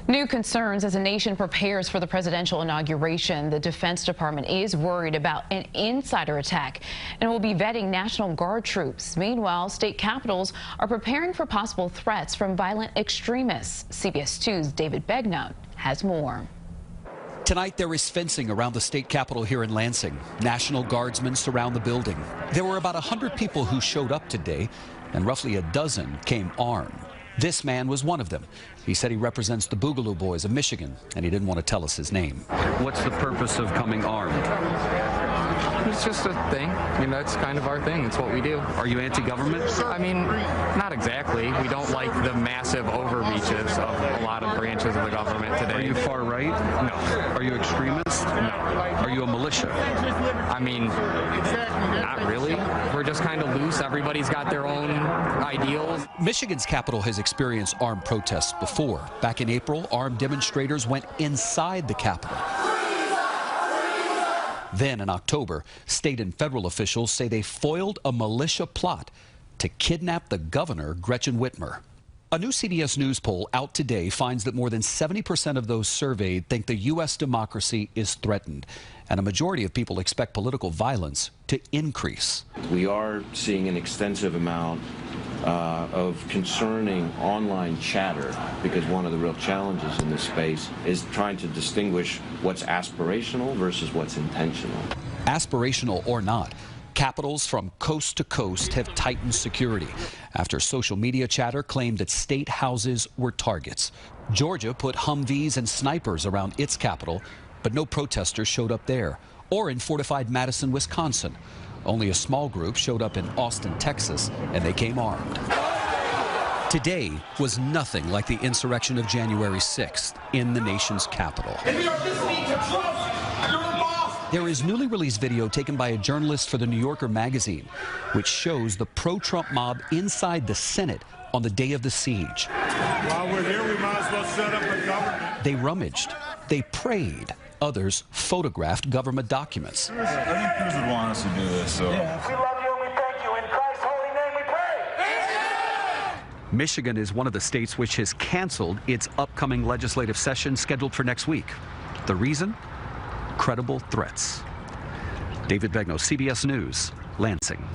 New concerns as the nation prepares for the presidential inauguration. The Defense Department is worried about an insider attack and will be vetting National Guard troops. Meanwhile, state capitals are preparing for possible threats from violent extremists. CBS 2's David Begnaud has more. Tonight, there is fencing around the state capitol here in Lansing. National Guardsmen surround the building. There were about 100 people who showed up today, and roughly a dozen came armed. This man was one of them. He said he represents the Boogaloo Boys of Michigan, and he didn't want to tell us his name. What's the purpose of coming armed? It's just a thing. You know, it's kind of our thing. It's what we do. Are you anti-government? I mean, not exactly. We don't like the massive overreaches of a lot of branches of the government today. Are you far right? No. Are you extremist? No. Are you a militia? I mean, not really. We're just kind of loose. Everybody's got their own ideals. Michigan's capital has experienced armed protests before. Back in April, armed demonstrators went inside the Capitol. Then in October, state and federal officials say they foiled a militia plot to kidnap the governor, Gretchen Whitmer. A new CBS News poll out today finds that more than 70% of those surveyed think the U.S. democracy is threatened, and a majority of people expect political violence to increase. We are seeing an extensive amount of concerning online chatter, because one of the real challenges in this space is trying to distinguish what's aspirational versus what's intentional. Aspirational or not, capitals from coast to coast have tightened security after social media chatter claimed that state houses were targets. Georgia put Humvees and snipers around its capital, but no protesters showed up there, or in fortified Madison, Wisconsin. Only a small group showed up in Austin, Texas, and they came armed. Today was nothing like the insurrection of January 6th in the nation's capital. There is newly released video taken by a journalist for the New Yorker magazine, which shows the pro-Trump mob inside the Senate on the day of the siege. While we're here, we might as well set up a government. They rummaged. They prayed. Others photographed government documents. I think Cruz would want us to do this, so. Yeah. We love you and we thank you. In Christ's holy name we pray. Michigan is one of the states which has canceled its upcoming legislative session scheduled for next week. The reason? Credible threats. David Begnaud, CBS News, Lansing.